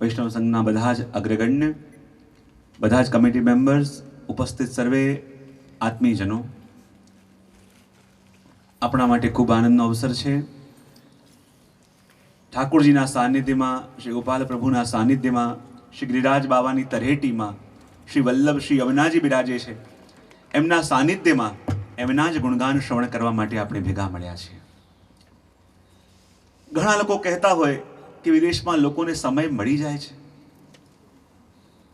વૈષ્ણવ સંઘના બધા જ અગ્રગણ્ય, બધા જ કમિટી મેમ્બર્સ, ઉપસ્થિત સર્વે આત્મીયજનો, આપણા માટે ખૂબ આનંદનો અવસર છે. ઠાકોરજીના સાનિધ્યમાં, શ્રી ગોપાલ પ્રભુના સાનિધ્યમાં, શ્રી ગિરિરાજ બાવાની તરહેટીમાં શ્રી વલ્લભ શ્રી યમુનાજી બિરાજે છે. એમના સાનિધ્યમાં એમના જ ગુણગાન શ્રવણ કરવા માટે આપણે ભેગા મળ્યા છીએ. ઘણા લોકો કહેતા હોય કે વિદેશમાં લોકોને સમય મળી જાય છે,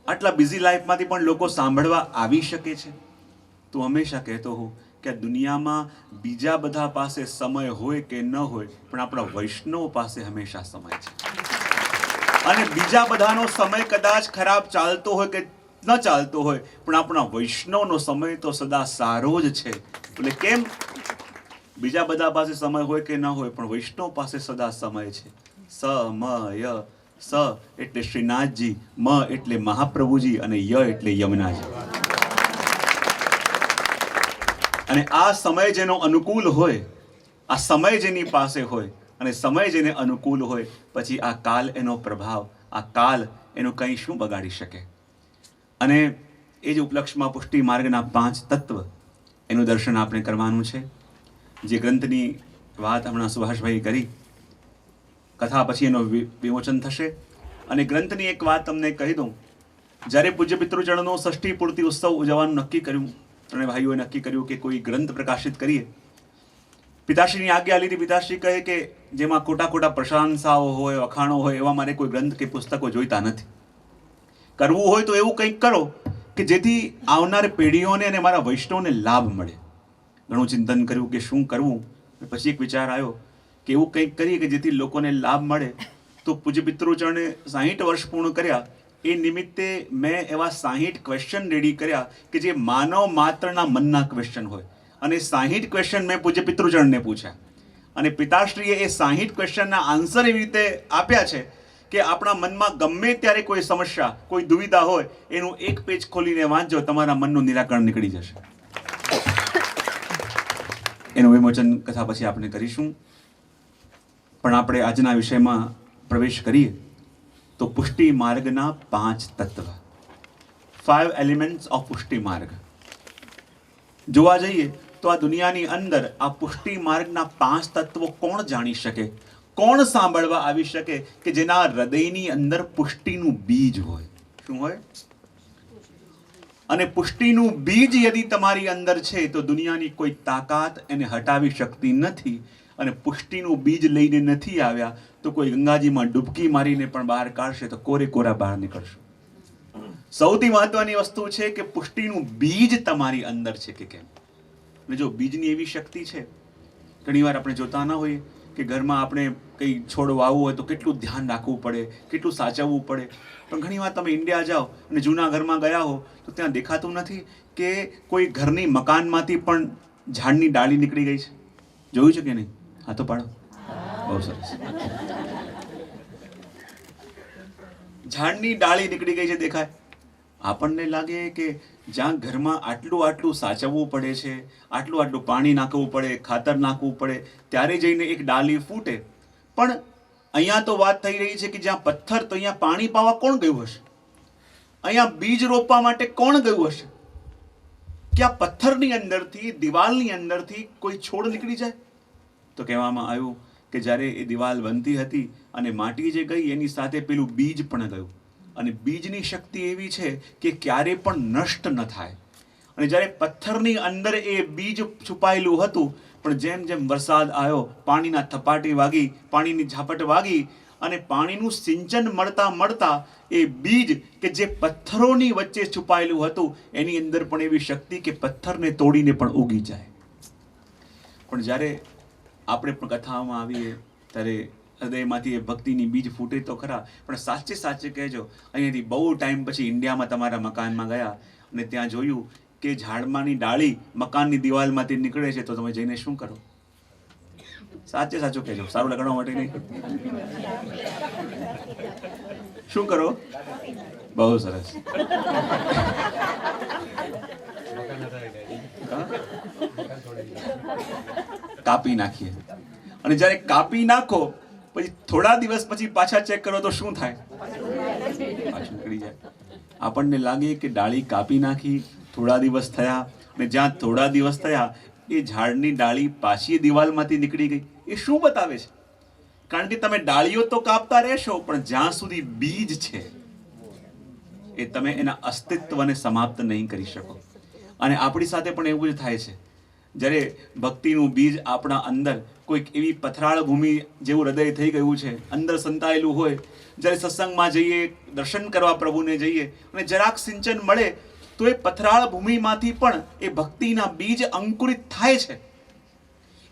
આટલા બિઝી લાઈફમાંથી પણ લોકો સાંભળવા આવી શકે છે. તો હંમેશા કહેતો હોઉં કે આ દુનિયામાં બીજા બધા પાસે સમય હોય કે ન હોય, પણ આપણા વૈષ્ણવ પાસે હંમેશા સમય છે. અને બીજા બધાનો સમય કદાચ ખરાબ ચાલતો હોય કે ન ચાલતો હોય, પણ આપણા વૈષ્ણવનો સમય તો સદા સારો જ છે. એટલે કેમ? બીજા બધા પાસે સમય હોય કે ન હોય, પણ વૈષ્ણવ પાસે સદા સમય છે. સમય, સ એટલે શ્રીનાથજી, મ એટલે મહાપ્રભુજી અને ય એટલે યમુનાજી. અને આ સમય જેનો અનુકૂળ હોય, આ સમય જેની પાસે હોય અને સમય જેને અનુકૂળ હોય, પછી આ કાલ એનો પ્રભાવ, આ કાલ એનું કંઈ શું બગાડી શકે. અને એ જ ઉપલક્ષમાં પુષ્ટિ માર્ગના 5 તત્વ એનું દર્શન આપણે કરવાનું છે. જે ગ્રંથની વાત હમણાં સુભાષભાઈ કરી, કથા પછી એનો વિમોચન થશે. અને ગ્રંથની એક વાત તમને કહી દઉં. જ્યારે પૂજ્ય પિતૃચરણનો ષષ્ઠી પૂર્તિ ઉત્સવ ઉજવવાનું નક્કી કર્યું, ત્રણે ભાઈઓએ નક્કી કર્યું કે કોઈ ગ્રંથ પ્રકાશિત કરીએ. પિતાશ્રીની આજ્ઞા લીધી. પિતાશ્રી કહે કે જેમાં ખોટા ખોટા પ્રશંસાઓ હોય, વખાણો હોય, એવા મારે કોઈ ગ્રંથ કે પુસ્તકો જોઈતા નથી. કરવું હોય તો એવું કંઈક કરો કે જેથી આવનાર પેઢીઓને અને મારા વૈષ્ણવને લાભ મળે. ઘણું ચિંતન કર્યું કે શું કરવું. પછી એક વિચાર આવ્યો કે એવું કંઈક કરીએ કે જેથી લોકોને લાભ મળે. તો પૂજ્ય પિતૃચરણે 60 વર્ષ પૂર્ણ કર્યા, એ નિમિત્તે મેં એવા 60 ક્વેશ્ચન રેડી કર્યા કે જે માનવ માત્રના મનના ક્વેશ્ચન હોય. અને 60 ક્વેશ્ચન મેં પૂજ્ય પિતૃચરણને પૂછ્યા. અને પિતાશ્રીએ એ 60 ક્વેશ્ચનના આન્સર એવી રીતે આપ્યા છે કે આપણા મનમાં ગમે ત્યારે કોઈ સમસ્યા, કોઈ દુવિધા હોય, એનું એક પેજ ખોલીને વાંચજો, તમારા મનનું નિરાકરણ નીકળી જશે. એનું વિમોચન કથા પછી આપણે કરીશું. પણ આપણે આજના વિષયમાં પ્રવેશ કરીએ તો પુષ્ટિ માર્ગના 5 તત્વ, 5 એલિમેન્ટ્સ ઓફ પુષ્ટિ માર્ગ. જોવા જઈએ તો આ દુનિયાની અંદર આ પુષ્ટિ માર્ગના 5 તત્વો કોણ જાણી શકે, કોણ સાંભળવા આવી શકે કે જેના હૃદયની અંદર પુષ્ટિનું બીજ હોય. શું હોય? અને પુષ્ટિનું બીજ યદિ તમારી અંદર છે તો દુનિયાની કોઈ તાકાત એને હટાવી શકતી નથી. અને પુષ્ટિનું બીજ લઈને નથી આવ્યા તો કોઈ ગંગાજીમાં ડૂબકી મારીને પણ બહાર કાઢશે તો કોરે કોરા બહાર નીકળશે. સૌથી મહત્વની વસ્તુ છે કે પુષ્ટિનું બીજ તમારી અંદર છે કે કેમ. અને જો બીજની એવી શક્તિ છે, ઘણીવાર આપણે જોતા ન હોઈએ કે ઘરમાં આપણે કંઈ છોડ વાવવું હોય તો કેટલું ધ્યાન રાખવું પડે, કેટલું સાચવવું પડે. પણ ઘણીવાર તમે ઇન્ડિયા જાઓ અને જૂના ઘરમાં ગયા હો તો ત્યાં દેખાતું નથી કે કોઈ ઘરની મકાનમાંથી પણ ઝાડની ડાળી નીકળી ગઈ છે. જોયું છે કે નહીં? હા તો પાડો. બહુ સરસ. ઝાડની ડાળી નીકળી ગઈ છે, દેખાય. આપણને લાગે કે જ્યાં ઘરમાં આટલું સાચવવું પડે છે, આટલું પાણી નાખવું પડે, ખાતર નાખવું પડે, ત્યારે જઈને એક ડાલી ફૂટે. પણ અહીંયા તો વાત થઈ રહી છે કે જ્યાં પથ્થર, તો અહીંયા પાણી પાવા કોણ ગયું હશે? અહીંયા બીજ રોપવા માટે કોણ ગયું હશે? કે આ પથ્થરની અંદરથી, દિવાલની અંદરથી કોઈ છોડ નીકળી જાય? તો કહેવામાં આવ્યું કે જ્યારે એ દિવાલ બનતી હતી અને માટી જે ગઈ એની સાથે પેલું બીજ પણ ગયું. અને બીજની શક્તિ એવી છે કે ક્યારે પણ નષ્ટ ન થાય. અને જ્યારે પથ્થરની અંદર એ બીજ છુપાયેલું હતું, પણ જેમ જેમ વરસાદ આવ્યો, પાણીના થપાટી વાગી, પાણીની ઝાપટ વાગી અને પાણીનું સિંચન મળતા મળતા એ બીજ કે જે પથ્થરોની વચ્ચે છુપાયેલું હતું એની અંદર પણ એવી શક્તિ કે પથ્થરને તોડીને પણ ઉગી જાય. પણ જ્યારે આપણે પણ કથાઓમાં આવીએ ત્યારે હૃદયમાંથી એ ભક્તિની બીજ ફૂટે તો ખરા. પણ સાચે કહેજો, અહીંયાથી બહુ ટાઈમ પછી ઇન્ડિયામાં તમારા મકાનમાં ગયા અને ત્યાં જોયું કે ઝાડમાંની ડાળી મકાનની દિવાલમાંથી નીકળે છે, તો તમે જઈને શું કરો? સાચું કહેજો, સારું લગાડવા માટે નહીં. શું કરો? બહુ સરસ. કાપી નાખીએ. અને જ્યારે કાપી નાખો પછી થોડા દિવસ પછી પાછા ચેક કરો તો શું થાય? પાછું નીકળી જાય. આપણને લાગે કે ડાળી કાપી નાખી, થોડા દિવસ થયા, અને જ્યાં થોડા દિવસ થયા એ ઝાડની ડાળી પાછી દિવાલમાંથી નીકળી ગઈ. એ શું બતાવે છે? કારણ કે તમે ડાળીઓ તો કાપતા રહેશો, પણ જ્યાં સુધી બીજ છે એ તમે એના અસ્તિત્વને સમાપ્ત નહીં કરી શકો. અને આપણી સાથે પણ એવું જ થાય છે. જ્યારે ભક્તિનું બીજ આપણા અંદર કોઈક એવી પથરાળ ભૂમિ જેવું હૃદય થઈ ગયું છે, અંદર સંતાયેલું હોય, જ્યારે સત્સંગમાં જઈએ, દર્શન કરવા પ્રભુને જઈએ અને જરાક સિંચન મળે તો એ પથરાળ ભૂમિમાંથી પણ એ ભક્તિના બીજ અંકુરિત થાય છે.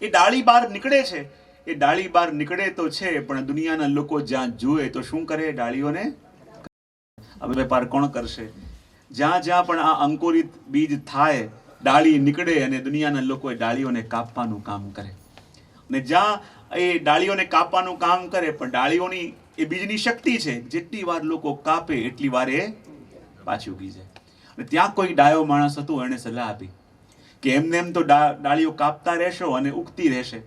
એ ડાળી બહાર નીકળે છે. એ ડાળી બહાર નીકળે તો છે, પણ દુનિયાના લોકો જ્યાં જુએ તો શું કરે? ડાળીઓને હવે વેપાર કોણ કરશે? જ્યાં જ્યાં પણ આ અંકુરિત બીજ થાય, ડાળી નીકળે, અને દુનિયાના લોકો એ ડાળીઓને કાપવાનું કામ કરે. અને જ્યાં એ ડાળીઓને કાપવાનું કામ કરે, પણ ડાળીઓની એ બીજની શક્તિ છે, જેટલી વાર લોકો કાપે એટલી વાર એ પાછી ઉગી જાય. અને ત્યાં કોઈ ડાયો માણસ હતો, એને સલાહ આપી કે એમને એમ તો ડાળીઓ કાપતા રહેશો અને ઉગતી રહેશે,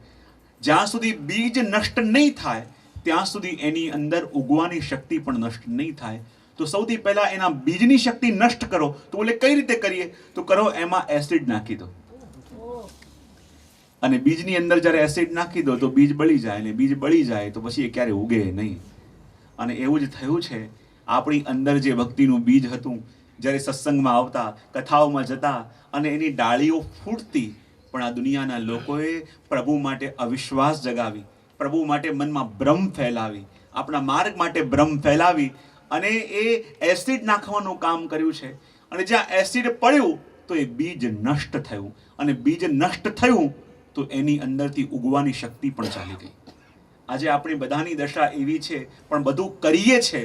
જ્યાં સુધી બીજ નષ્ટ નહીં થાય ત્યાં સુધી એની અંદર ઉગવાની શક્તિ પણ નષ્ટ નહીં થાય. તો સૌથી પહેલા એના બીજની શક્તિ નષ્ટ કરો. તો બોલે કઈ રીતે કરીએ? તો કરો એમાં એસિડ નાખી દો, અને બીજની અંદર જ્યારે એસિડ નાખી દો તો બીજ બળી જાય, અને બીજ બળી જાય તો પછી એ ક્યારે ઉગે નહીં. અને એવું જ થયું છે. આપણી અંદર જે ભક્તિનું બીજ હતું, જ્યારે સત્સંગમાં આવતા, કથાઓમાં જતા અને એની ડાળીઓ ફૂટતી, પણ આ દુનિયાના લોકોએ પ્રભુ માટે અવિશ્વાસ જગાવી, પ્રભુ માટે મનમાં ભ્રમ ફેલાવી, આપણા માર્ગ માટે ભ્રમ ફેલાવી, અને એ એસિડ નાખવાનું કામ કર્યું છે. અને જ્યાં એસિડ પડ્યું તો એ બીજ નષ્ટ થયું, અને બીજ નષ્ટ થયું તો એની અંદરથી ઉગવાની શક્તિ પણ ચાલી ગઈ. આજે આપણી બધાની દશા એવી છે, પણ બધું કરીએ છે,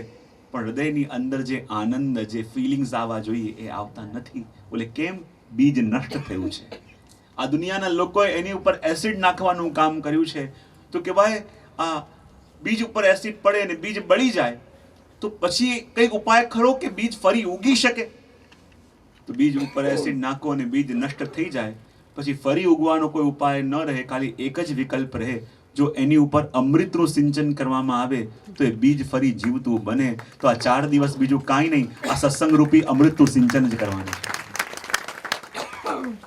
પણ હૃદયની અંદર જે આનંદ, જે ફિલિંગ્સ આવવા જોઈએ એ આવતા નથી. બોલે કેમ? બીજ નષ્ટ થયું છે. આ દુનિયાના લોકોએ એની ઉપર એસિડ નાખવાનું કામ કર્યું છે. તો કે ભાઈ આ બીજ ઉપર એસિડ પડે અને બીજ બળી જાય તો પછી કંઈક ઉપાય ખરો કે બીજ ફરી ઉગી શકે? તો બીજ ઉપર એસિડ નાખો અને બીજ નષ્ટ થઈ જાય, પછી ફરી ઉગવાનો કોઈ ઉપાય ન રહે. ખાલી એક જ વિકલ્પ રહે, જો એની ઉપર અમૃતનું સિંચન કરવામાં આવે તો એ બીજ ફરી જીવતું બને. તો આ 4 દિવસ બીજું કાંઈ નહીં, આ સત્સંગ રૂપી અમૃતનું સિંચન જ કરવાનું છે.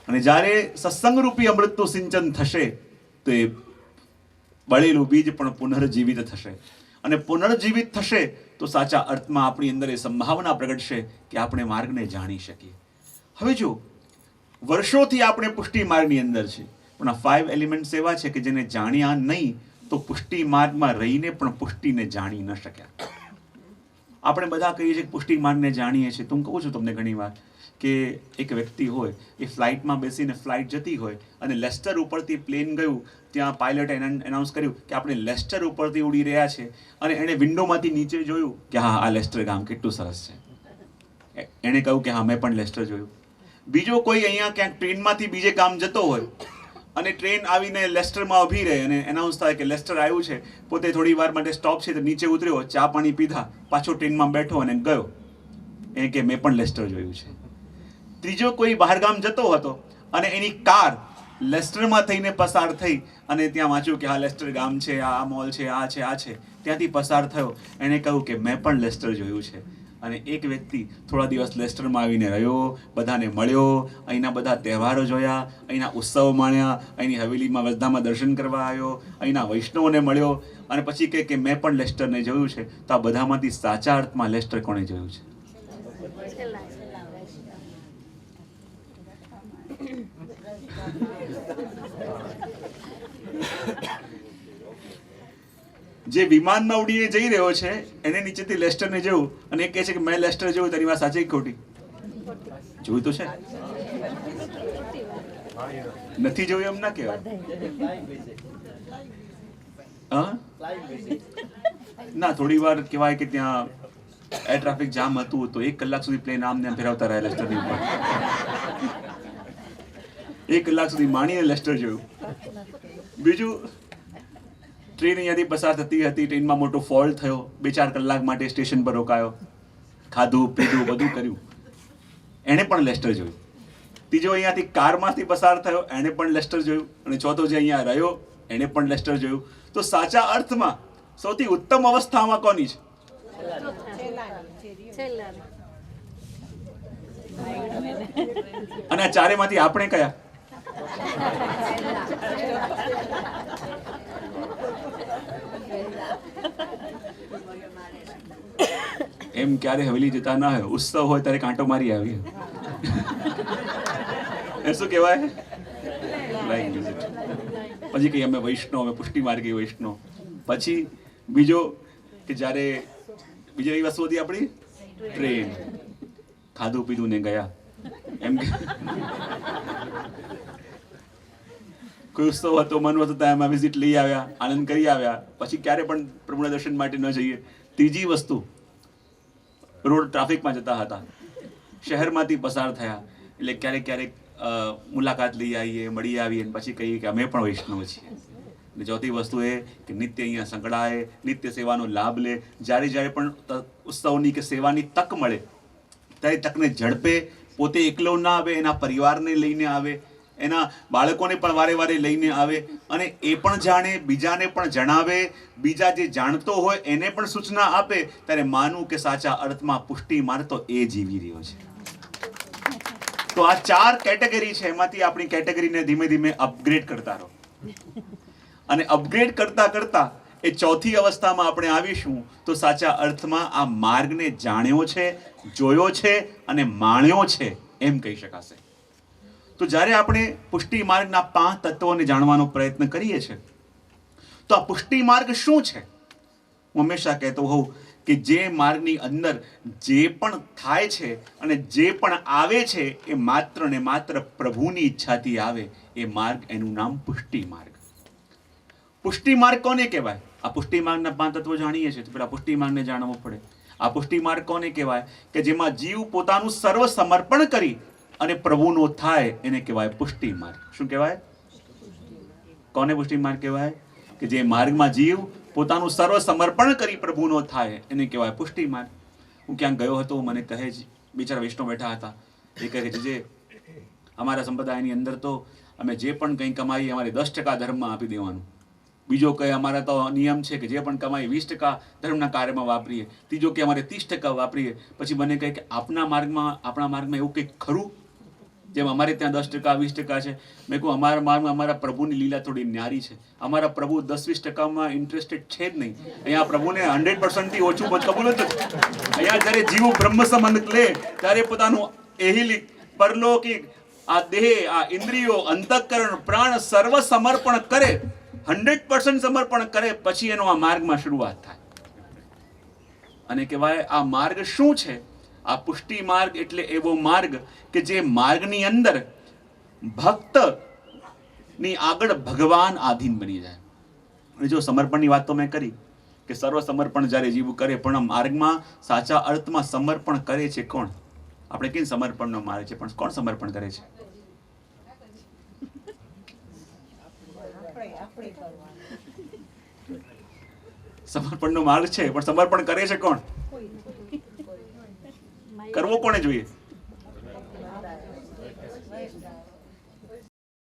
અને જ્યારે સત્સંગ રૂપી અમૃતનું સિંચન થશે તો એ બળેલું બીજ પણ પુનર્જીવિત થશે, અને પુનર્જીવિત થશે તો સાચા અર્થમાં આપણી અંદર એ સંભાવના પ્રગટશે કે આપણે માર્ગને જાણી શકીએ. હવે જો વર્ષોથી આપણે પુષ્ટિ માર્ગની અંદર છે, પણ આ 5 એલિમેન્ટ્સ એવા છે કે જેને જાણ્યા નહીં તો પુષ્ટિ માર્ગમાં રહીને પણ પુષ્ટિને જાણી ન શક્યા. આપણે બધા કહીએ છીએ કે પુષ્ટિ માર્ગને જાણીએ છીએ. તો હું કહું છું તમને ઘણી વાર કે એક વ્યક્તિ હોય, એ ફ્લાઇટમાં બેસીને ફ્લાઇટ જતી હોય અને લેસ્ટર ઉપરથી પ્લેન ગયું, ત્યાં પાયલટે એનાઉન્સ કર્યું કે આપણે લેસ્ટર ઉપરથી ઉડી રહ્યા છે, અને એણે વિન્ડોમાંથી નીચે જોયું કે હા આ લેસ્ટર ગામ કેટલું સરસ છે. એણે કહ્યું કે હા મેં પણ લેસ્ટર જોયું. બીજો કોઈ અહીંયા ક્યાંક ટ્રેનમાંથી બીજે ગામ જતો હોય અને ટ્રેન આવીને લેસ્ટરમાં ઊભી રહે અને એનાઉન્સ થાય કે લેસ્ટર આવ્યું છે, પોતે થોડી વાર માટે સ્ટોપ છે તો નીચે ઉતર્યો, ચા પાણી પીધા, પાછો ટ્રેનમાં બેઠો અને ગયો. એ કે મેં પણ લેસ્ટર જોયું છે. ત્રીજો કોઈ બહારગામ જતો હતો અને એની કાર લેસ્ટરમાં થઈને પસાર થઈ અને ત્યાં વાંચ્યું કે હા લેસ્ટર ગામ છે, આ મોલ છે, આ છે, આ છે, ત્યાંથી પસાર થયો. એણે કહ્યું કે મેં પણ લેસ્ટર જોયું છે. અને એક વ્યક્તિ થોડા દિવસ લેસ્ટરમાં આવીને રહ્યો, બધાને મળ્યો, અહીંના બધા તહેવારો જોયા, અહીંના ઉત્સવ માણ્યા, અહીંની હવેલીમાં વસધામાં દર્શન કરવા આવ્યો, અહીંના વૈષ્ણવોને મળ્યો, અને પછી કહે કે મેં પણ લેસ્ટરને જોયું છે. તો આ બધામાંથી સાચા અર્થમાં લેસ્ટર કોણે જોયું છે? જે વિમાનમાં ઉડીને જઈ રહ્યો છે એને નીચેથી લેસ્ટરને જોયું અને એ કહે છે કે મેં લેસ્ટર જોયું. તારી વાત સાચી કે ખોટી? જોયું તો છે, નથી જોયું એમ ના કહેવાય. ના, થોડી વાર કહેવાય કે ત્યાં એર ટ્રાફિક જામ હતું તો 1 કલાક સુધી પ્લેન આમ ને આમ ફેરવતા રહ્યા લેસ્ટરની ઉપર. 1 કલાક સુધી માણીને લેસ્ટર જોયું. બીજું, ટ્રેન અહીંયાથી પસાર થતી હતી, ટ્રેનમાં મોટો ફોલ્ટ થયો, 2-4 કલાક માટે સ્ટેશન પર રોકાયો, ખાધું પીધું બધું કર્યું, એણે પણ લેસ્ટર જોયું. ત્રીજો અહીંયાથી કારમાંથી પસાર થયો, એણે પણ લેસ્ટર જોયું. અને ચોથો જે અહીંયા રહ્યો એણે પણ લેસ્ટર જોયું. તો સાચા અર્થમાં સૌથી ઉત્તમ અવસ્થામાં કોની છે? અને આ ચારેમાંથી આપણે કયા? એમ ક્યારે હવેલી જતા ના હોય, ઉત્સવ હોય ત્યારે કાંટો મારી આવી એ શું કહેવાય? Like visit. પછી કહીએ અમે વૈષ્ણવ, અમે પુષ્ટિ માર્ગી વૈષ્ણવ. પછી બીજો કે જ્યારે બીજી એવી વસ્તુ હતી આપણી ટ્રેન, ખાધું પીધું ને ગયા. એમ કે કોઈ ઉત્સવ હતો, મન હતું, ત્યાં એમાં વિઝિટ લઈ આવ્યા, આનંદ કરી આવ્યા. પછી ક્યારે પણ પ્રભુના દર્શન માટે ન જઈએ. ત્રીજી વસ્તુ, રોડ ટ્રાફિકમાં જતા હતા, શહેરમાંથી પસાર થયા, એટલે ક્યારેક ક્યારેક મુલાકાત લઈ આવીએ, મળી આવીએ, પછી કહીએ કે અમે પણ વૈષ્ણવ છીએ. અને ચોથી વસ્તુ એ કે નિત્ય અહીંયા સંકળાય, નિત્ય સેવાનો લાભ લે. જ્યારે જ્યારે પણ ઉત્સવની કે સેવાની તક મળે ત્યારે તકને ઝડપે, પોતે એકલો ના આવે, એના પરિવારને લઈને આવે, એના બાળકોને પણ વારે વારે લઈને આવે, અને એ પણ જાણે, બીજાને પણ જણાવે, બીજા જે જાણતો હોય એને પણ સૂચના આપે. ત્યારે માનું કે સાચા અર્થમાં પુષ્ટિ માર્ગ તો એ જીવી રહ્યો છે. તો આ 4 કેટેગરી છે, એમાંથી આપણી કેટેગરીને ધીમે ધીમે અપગ્રેડ કરતા રહો. અને અપગ્રેડ કરતા કરતા એ ચોથી અવસ્થામાં આપણે આવીશું તો સાચા અર્થમાં આ માર્ગને જાણ્યો છે, જોયો છે અને માણ્યો છે એમ કહી શકાશે. તો જ્યારે આપણે પુષ્ટિ માર્ગના 5 તત્વોને જાણવાનો પ્રયત્ન કરીએ છીએ, તો આ પુષ્ટિ માર્ગ શું છે? હું હંમેશા કહેતો હોઉં કે જે માર્ગની અંદર જે પણ થાય છે અને જે પણ આવે છે એ માત્ર ને માત્ર પ્રભુની ઈચ્છાથી આવે. એ માર્ગ, એનું નામ પુષ્ટિ માર્ગ. પુષ્ટિ માર્ગ કોને કહેવાય? આ પુષ્ટિ માર્ગના 5 તત્વો જાણીએ છીએ, તો પેલા પુષ્ટિ માર્ગને જાણવો પડે. આ પુષ્ટિ માર્ગ કોને કહેવાય? કે જેમાં જીવ પોતાનું સર્વ સમર્પણ કરી અને પ્રભુનો થાય, એને કહેવાય પુષ્ટિ માર્ગ. શું કહેવાય? કોને પુષ્ટિ માર્ગ કહેવાય? કે જે માર્ગમાં જીવ પોતાનું સર્વ સમર્પણ કરી પ્રભુનો થાય, એને કહેવાય પુષ્ટિ માર્ગ. હું ક્યાંક ગયો હતો, મને કહે જ, બિચારા વૈષ્ણવ બેઠા હતા, એ કહે છે જે અમારા સંપ્રદાયની અંદર તો અમે જે પણ કંઈ કમાઈએ અમારે 10% ધર્મમાં આપી દેવાનું. બીજો કહે અમારા તો નિયમ છે કે જે પણ કમાઈ 20% ધર્મના કાર્યમાં વાપરીએ. ત્રીજો કે અમારે 30% વાપરીએ. પછી મને કહે કે આપણા માર્ગમાં એવું કંઈક ખરું જેમ અમારે ત્યાં 10% 20% છે? મેં કહું અમારા માર્ગમાં અમારા પ્રભુની લીલા થોડી ન્યારી છે. અમારા પ્રભુ 10-20%માં ઇન્ટરેસ્ટેડ છે જ નહીં. અહીંયા પ્રભુને 100% થી ઓછું કબૂલ જ નથી. અહીંયા જ્યારે જીવ બ્રહ્મ સંબંધ લે ત્યારે પોતાનું એહિલિક, પરલૌકિક, આ દેહ, આ ઇન્દ્રિયો, અંતઃકરણ, પ્રાણ સર્વ સમર્પણ કરે, 100% સમર્પણ કરે, પછી એનો આ માર્ગમાં શરૂઆત થાય. અને કહેવાય આ માર્ગ શું છે? આ પુષ્ટિ માર્ગ એટલે એવો માર્ગ કે જે માર્ગની અંદર ભક્તની આગળ ભગવાન આધીન બની જાય. અને જો સમર્પણની વાત તો મેં કરી કે સર્વ સમર્પણ જ્યારે જીવ કરે, પણ માર્ગમાં સાચા અર્થમાં સમર્પણ કરે છે કોણ? આપણે કેમ સમર્પણનો માર્ગ છે, પણ કોણ સમર્પણ કરે છે? સમર્પણનો માર્ગ છે, પણ સમર્પણ કરે છે કોણ? કરવો કોને જોઈએ?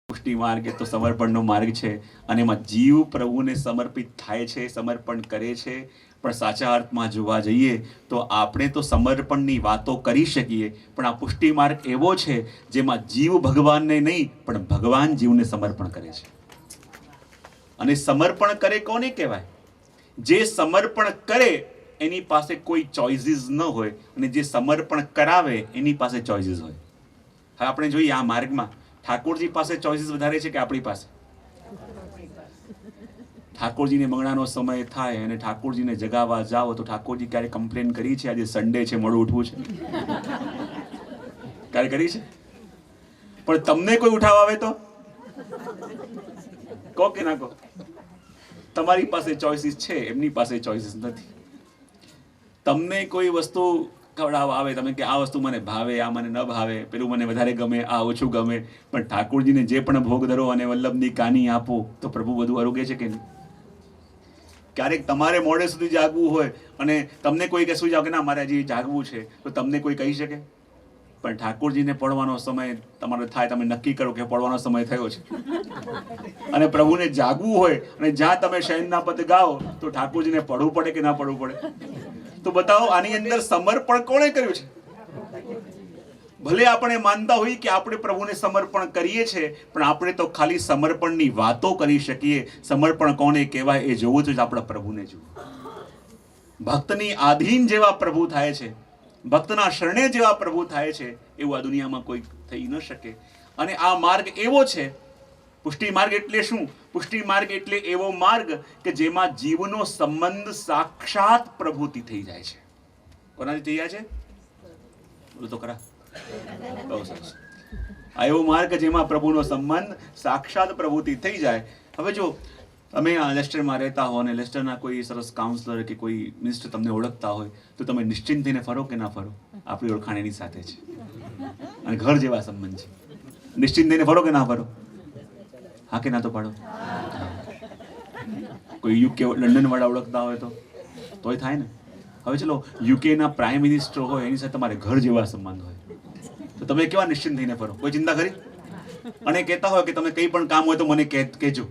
પુષ્ટિ માર્ગ એ તો સમર્પણનો માર્ગ છે, અને એમાં જીવ પ્રભુને સમર્પિત થાય છે, સમર્પણ કરે છે. પણ સાચા અર્થમાં જોવા જઈએ તો આપણે તો સમર્પણની વાતો કરી શકીએ, પણ આ પુષ્ટિ માર્ગ એવો છે જેમાં જીવ ભગવાનને નહીં પણ ભગવાન જીવને સમર્પણ કરે છે. અને સમર્પણ કરે કોને કહેવાય? જે સમર્પણ કરે એની પાસે કોઈ ચોઇસીસ ન હોય, અને જે સમર્પણ કરાવે એની પાસે ચોઇસીસ હોય. હવે આપણે જોઈએ આ માર્ગમાં ઠાકોરજી પાસે ચોઇસીસ વધારે છે કે આપણી પાસે? ઠાકોરજીને મંગળાનો સમય થાય અને ઠાકોરજીને જગાવવા જાઓ તો ઠાકોરજી ક્યારે કમ્પ્લેન કરી છે આજે સન્ડે છે મોડું ઉઠવું છે? ક્યારે કરી છે? પણ તમને કોઈ ઉઠાવવા આવે તો કહો કે ના કહો? તમારી પાસે ચોઇસીસ છે, એમની પાસે ચોઇસીસ નથી. તમને કોઈ વસ્તુ ખવડાવવા આવે, તમે કે આ વસ્તુ મને ભાવે, આ મને ન ભાવે, પેલું મને વધારે ગમે, આ ઓછું ગમે, પણ ઠાકોરજીને જે પણ ભોગ ધરો અને વલ્લભની કાની આપો તો પ્રભુ બધું આરોગ્ય છે કે નહીં? ક્યારેક તમારે મોડે સુધી જાગવું હોય અને તમને કોઈ કે સુઈ જાઓ કે ના મારે હજી જાગવું છે, તો તમને કોઈ કહી શકે? પણ ઠાકોરજીને પડવાનો સમય તમારે થાય, તમે નક્કી કરો કે પડવાનો સમય થયો છે, અને પ્રભુને જાગવું હોય અને જ્યાં તમે શયનના પદ ગાઓ તો ઠાકોરજીને પડવું પડે કે ના પડવું પડે? તો બતાવો, આની અંદર સમર્પણ કોણે કર્યું છે? ભલે આપણે માનતા હોઈએ કે આપણે પ્રભુને સમર્પણ કરીએ છીએ, પણ આપણે તો ખાલી સમર્પણની વાતો કરી શકીએ. સમર્પણ કોને કહેવાય એ જોવું છે, આપણા પ્રભુને જોવું. ભક્તની આધીન જેવા પ્રભુ થાય છે, ભક્તના શરણે જેવા પ્રભુ થાય છે, એવું આ દુનિયામાં કોઈ થઈ ન શકે. અને આ માર્ગ એવો છે. પુષ્ટિ માર્ગ એટલે શું? પુષ્ટિ માર્ગ એટલે એવો માર્ગ કે જેમાં જીવનો સંબંધ સાક્ષાત પ્રભુથી થઈ જાય છે. કોનાથી થઈ જાય છે? બોલો તો ખરા. બહુ સરસ. આ એવો માર્ગ જેમાં પ્રભુનો સંબંધ સાક્ષાત પ્રભુથી થઈ જાય. હવે જો તમે લેસ્ટરમાં રહેતા હો અને લેસ્ટરના કોઈ સરસ કાઉન્સલર કે કોઈ મિનિસ્ટર તમને ઓળખતા હોય તો તમે નિશ્ચિંત થઈને ફરો કે ના ફરો? આપણી ઓળખાણ એની સાથે છે અને ઘર જેવા સંબંધ છે. નિશ્ચિંત થઈને ફરો કે ના ફરો? હા કે ના તો પાડો. કોઈ યુકે લંડન વાળા ઓળખતા હોય તોય થાય ને. હવે ચલો યુકેના પ્રાઇમ મિનિસ્ટર હોય એની સાથે તમારે ઘર જેવા સંબંધ હોય તો તમે કેવા નિશ્ચિંત થઈને ફરો? કોઈ ચિંતા કરી? અને કહેતા હોય કે તમે કંઈ પણ કામ હોય તો મને કહેજો.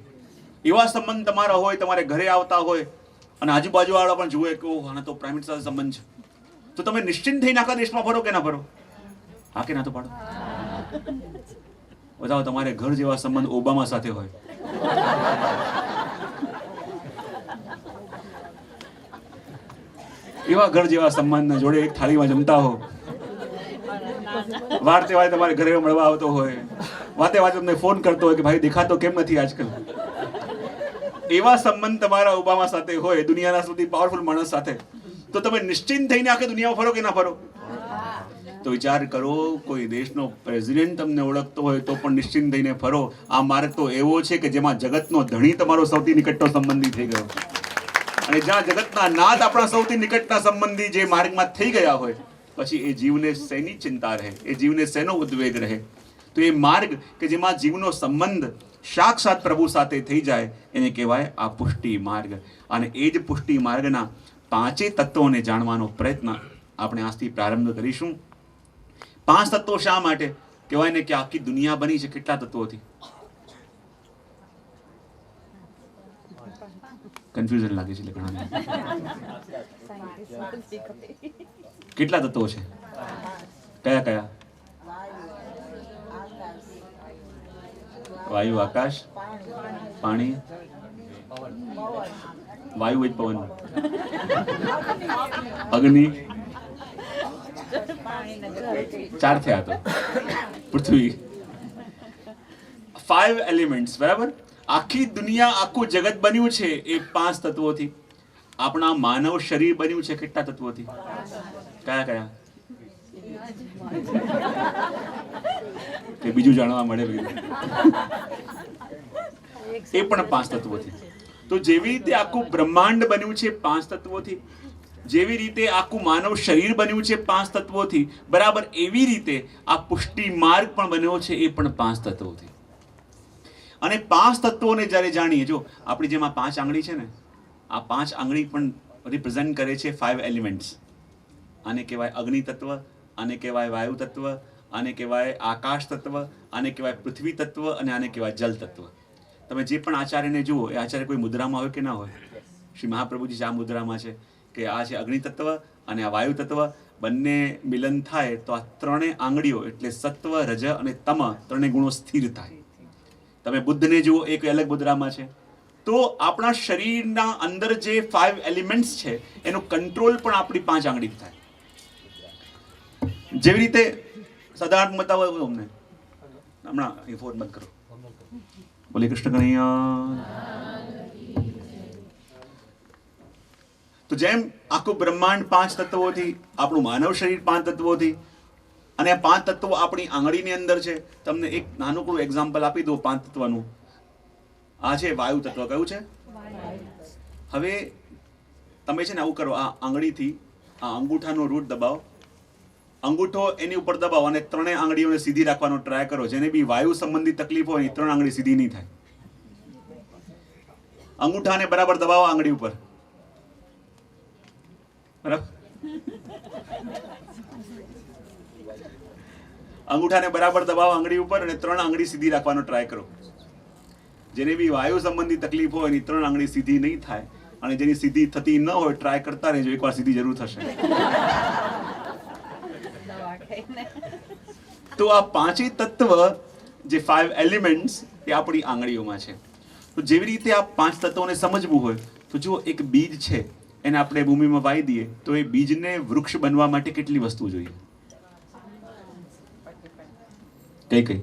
એવા સંબંધ તમારા હોય, તમારે ઘરે આવતા હોય અને આજુબાજુ વાળા પણ જુએ કે ઓહ, આના તો પ્રાઇમ મિનિસ્ટર સાથે સંબંધ છે, તો તમે નિશ્ચિંત થઈને આખા દેશમાં ફરો કે ના ફરો? હા કે ના તો પાડો. બતાવો, તમારે ઘર જેવા સંબંધ ઓબામા સાથે હોય, એવા ઘર જેવા સંબંધ જોડે એક થાળીમાં જમતા હો, વારતે વારે તમારે ઘરે મળવા આવતો હોય, વાતે વાતે તમને ફોન કરતો હોય કે ભાઈ દેખાતો કેમ નથી આજકાલ, એવા સંબંધ તમારા ઓબામા સાથે હોય, દુનિયાના સૌથી પાવરફુલ માણસ સાથે, તો તમે નિશ્ચિંત થઈને આખી દુનિયામાં ફરો કે ના ફરો? તો વિચાર કરો, કોઈ દેશનો પ્રેસિડેન્ટ તમને ઓળખતો હોય તો પણ નિશ્ચિંત થઈને ફરો. આ માર્ગ તો એવો છે કે જેમાં જગતનો ધણી તમારો સૌથી નિકટનો સંબંધી થઈ ગયો, અને જ્યાં જગતના નાથ આપણા સૌથી નિકટના સંબંધી જે માર્ગમાં થઈ ગયા હોય, પછી એ જીવને શેની ચિંતા રહે? એ જીવને શેનો ઉદ્વેગ રહે? તો એ માર્ગ કે જેમાં જીવનો સંબંધ સાક્ષાત પ્રભુ સાથે થઈ જાય એને કહેવાય આ પુષ્ટિ માર્ગ. અને એ જ પુષ્ટિ માર્ગના 5 તત્વોને જાણવાનો પ્રયત્ન આપણે આજથી પ્રારંભ કરીશું. 5 તત્વો શા માટે કહેવાય ને કે આખી દુનિયા બની છે કેટલા તત્વોથી? કન્ફ્યુઝન લાગે છે ઘણાને. કેટલા તત્વો છે? કયા કયા? વાયુ, આકાશ, પાણી. વાયુ જ પવન, અગ્નિ, 4 થયા તો પૃથ્વી. 5 એલિમેન્ટ્સ, બરાબર? આખી દુનિયા, આખું જગત બન્યું છે એ 5 તત્વોથી. આપણા માનવ શરીર બન્યું છે કેટલા તત્વોથી? કયા કયા? કે બીજું જાણવા મળે એ પણ 5 તત્વોથી. તો જેવી રીતે આખું બ્રહ્માંડ બન્યું છે 5 તત્વોથી, જેવી રીતે આખું માનવ શરીર બન્યું છે 5 તત્વોથી, બરાબર એવી રીતે આ પુષ્ટિ માર્ગ પણ બન્યો છે એ પણ 5 તત્વોથી. અને 5 તત્વોને જ્યારે જાણીએ, જો આપણી જેમ આ 5 આંગળી છે ને, આ 5 આંગળી પણ રિપ્રેઝન્ટ કરે છે 5 એલિમેન્ટ્સ. આને કહેવાય અગ્નિ તત્વ, આને કહેવાય વાયુ તત્વ, આને કહેવાય આકાશ તત્વ, આને કહેવાય પૃથ્વી તત્વ, અને આને કહેવાય જલ તત્વ. તમે જે પણ આચાર્યને જુઓ, એ આચાર્ય કોઈ મુદ્રામાં હોય કે ના હોય? શ્રી મહાપ્રભુજી આ મુદ્રામાં છે કે આ છે અગ્નિ તત્વ અને આ વાયુ તત્વ. બંને મિલન થાય તો આ 3 આંગળીઓ એટલે સત્વ, રજ અને તમ 3 ગુણો સ્થિર થાય. તમે બુદ્ધને જુઓ, એ કોઈ અલગ મુદ્રામાં છે. તો આપણા શરીરના અંદર જે 5 એલિમેન્ટ્સ છે એનો કંટ્રોલ પણ આપણી 5 આંગળી થાય. જેવી રીતે સાધારણ બતાવો અમને હમણાં એ ફોન બંધ કરો. બોલે કૃષ્ણ કનૈયા. તો જેમ આખું બ્રહ્માંડ 5 તત્વોથી, આપણું માનવ શરીર 5 તત્વોથી, અને આ 5 તત્વો આપણી આંગળીની અંદર છે. તમને એક નાનકડું એક્ઝામ્પલ આપી દઉં 5 તત્વનું. આ છે વાયુ તત્વ. કયું છે? હવે તમે છે ને આવું કરો, આ આંગળીથી આ અંગૂઠાનો રૂટ દબાવો, અંગૂઠો એની ઉપર દબાવો અને 3 આંગળીઓને સીધી રાખવાનો ટ્રાય કરો. જેને બી વાયુ સંબંધી તકલીફ હોય, 3 આંગળી સીધી નહીં થાય. અંગૂઠાને બરાબર દબાવો આંગળી ઉપર, બરાબર? અંગૂઠાને બરાબર દબાવો આંગળી ઉપર અને 3 આંગળી સીધી રાખવાનો ટ્રાય કરો. જેને બી વાયુ સંબંધી તકલીફ હોય એની 3 આંગળી સીધી નહીં થાય, અને જેની સીધી થતી ન હોય ટ્રાય કરતા રહેજો, એકવાર સીધી જરૂર થશે. તો આ 5 તત્વ જે 5 એલિમેન્ટ્સ એ આપણી આંગળીઓમાં છે. તો જેવી રીતે આ 5 તત્વોને સમજવું હોય તો જુઓ, એક બીજ છે એને આપણે ભૂમિમાં વાવી દઈએ તો એ બીજને વૃક્ષ બનવા માટે કેટલી વસ્તુ જોઈએ? કઈ કઈ?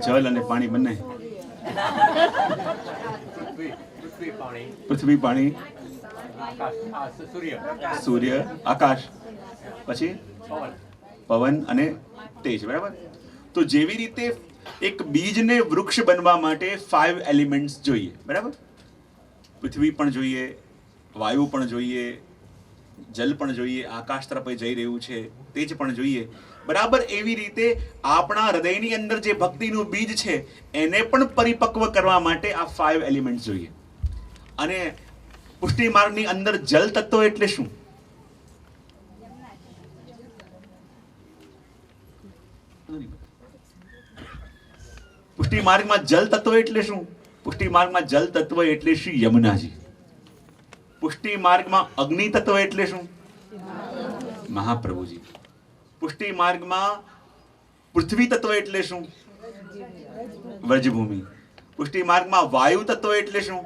જલ અને પાણી બંને. પૃથ્વી, પાણી, સૂર્ય, આકાશ, પછી પવન અને તેજ. બરાબર? તો જેવી રીતે એક બીજને વૃક્ષ બનવા માટે 5 એલિમેન્ટ્સ જોઈએ. બરાબર? પૃથ્વી પણ જોઈએ, વાયુ પણ જોઈએ, જલ પણ જોઈએ, આકાશ તરફ જઈ રહ્યું છે તેજ પણ જોઈએ. બરાબર એવી રીતે આપણા હૃદયની અંદર જે ભક્તિનું બીજ છે એને પણ પરિપક્વ કરવા માટે આ 5 એલિમેન્ટ્સ જોઈએ. અને પુષ્ટિ માર્ગની અંદર જલ તત્વ એટલે શું? પુષ્ટિ માર્ગમાં જલ તત્વ એટલે શું? પુષ્ટિ માર્ગમાં જલ તત્વ એટલે શ્રી યમુનાજી. પુષ્ટિ માર્ગમાં અગ્નિ તત્વ એટલે શું? મહાપ્રભુજી. પુષ્ટિ માર્ગમાં પૃથ્વી તત્વ એટલે શું? વ્રજભૂમિ. પુષ્ટિ માર્ગમાં વાયુ તત્વ એટલે શું?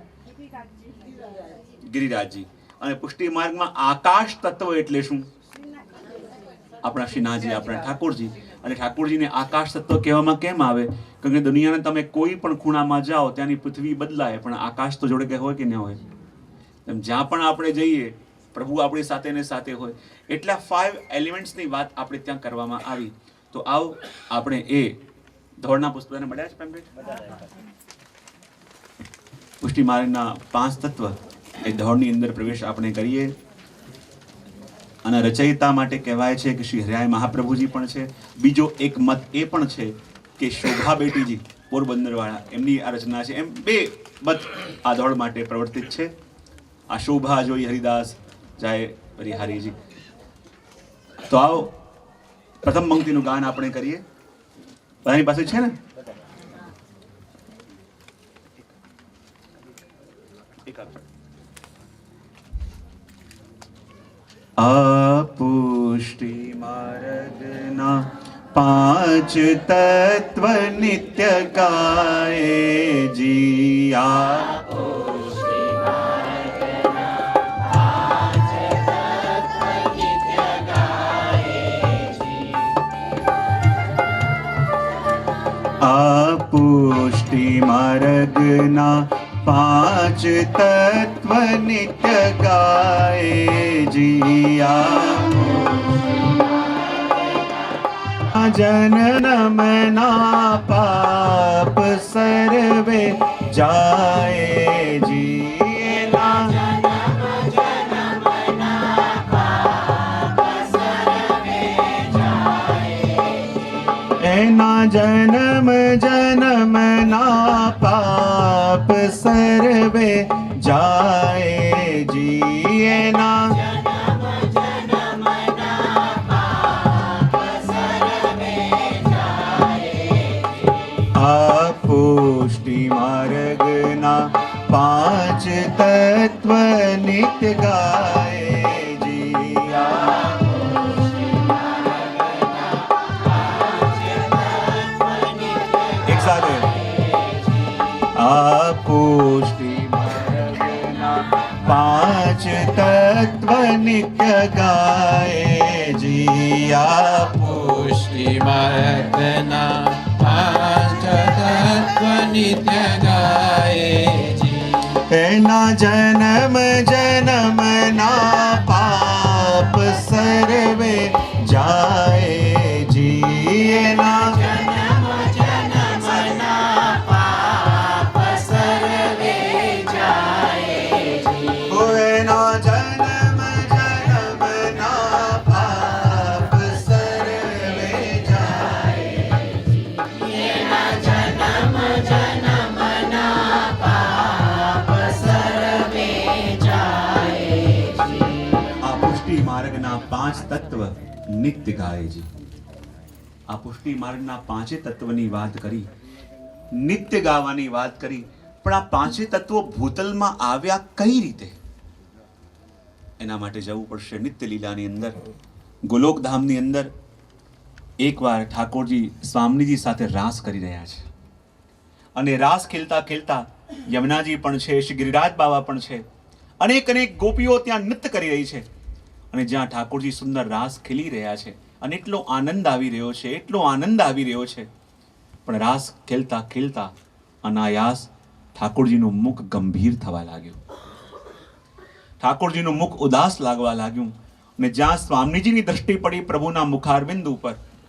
ગિરિરાજજી. અને પુષ્ટિ માર્ગમાં આકાશ તત્વ એટલે શું? આપણા શ્રીનાથજી, આપણા ઠાકોરજી. અને ઠાકોરજીને આકાશ તત્વ કહેવામાં કેમ આવે? કારણ કે દુનિયાના તમે કોઈ પણ ખૂણામાં જાઓ ત્યાંની પૃથ્વી બદલાય, પણ આકાશ તો જોડે કે હોય કે ન હોય? એમ જ્યાં પણ આપણે જઈએ પ્રભુ આપણી સાથે ને સાથે હોય. એટલા 5 એલિમેન્ટ્સની વાત આપણે ત્યાં કરવામાં આવી. તો આવો આપણે એ ધોળના પુસ્તકને મળ્યા છે પેમ્પલેટ? પુષ્ટિ માર્ગના 5 તત્વ એ ધોળની અંદર પ્રવેશ આપણે કરીએ. અને રચયિતા માટે કહેવાય છે કે શ્રી હરિરાય મહાપ્રભુજી પણ છે. બીજો એક મત એ પણ છે કે શોભા બેટીજી પોરબંદરવાળા, એમની આ રચના છે. એમ 2 મત આ દોડ માટે પ્રવર્તિત છે. આ શોભા જોઈ હરિદાસ જાય હરિહરિજી. તો આવો પ્રથમ પંક્તિનું ગાન આપણે કરીએ. બધાની પાસે છે ને? પુષ્ટિ માર્ગના 5 તત્વ નિત્ય ગાય જીયા. પુષ્ટિ માર્ગના 5 તત્વ નિત્ય ગાય જીયા. જનનમના પાપ સર્વે જાય જીએના. એના જન્મ જન્મના પાપ સર્વે જાય જીએના. આ પુષ્ટિ માર્ગના 5 તત્વ નિત્ય ગાય જીયા. આ પુષ્ટિ માર્ગના 5 તત્વ નિત્ય ગાય જીયા. પુષ્ટિ માર્ગના 5 તત્વ નિત્ય ગાય જી. એના જન્મ જન્મના પાપ સર્વે જાય જીએના. માર્ગના 5 તત્વ નિત્ય ગાયજી. આ પુષ્ટિ માર્ગના 5 તત્વની વાત કરી, નિત્ય ગાવાની વાત કરી. પણ આ 5 તત્વો ભૂતલમાં આવ્યા કઈ રીતે? એના માટે જવું પડશે નિત્ય લીલાની અંદર, ગોલોકધામની અંદર. એકવાર ઠાકોરજી સ્વામીજી સાથે રાસ કરી રહ્યા છે અને રાસ ખેલતા ખેલતા યમુનાજી પણ છે, શ્રી ગિરિરાજ બાબા પણ છે, અનેક અનેક ગોપીઓ ત્યાં નૃત્ય કરી રહી છે. અને જ્યાં ઠાકોરજી સુંદર રાસ ખેલી રહ્યા છે અને એટલો આનંદ આવી રહ્યો છે, એટલો આનંદ આવી રહ્યો છે. પણ રાસ ખેલતા ખેલતા અનાયાસ ઠાકોરજીનું મુખ ગંભીર થવા લાગ્યું, ઠાકોરજીનું મુખ ઉદાસ લાગવા લાગ્યું. અને જ્યાં સ્વામીજીની દ્રષ્ટિ પડી પ્રભુના મુખારબિંદ ઉપર,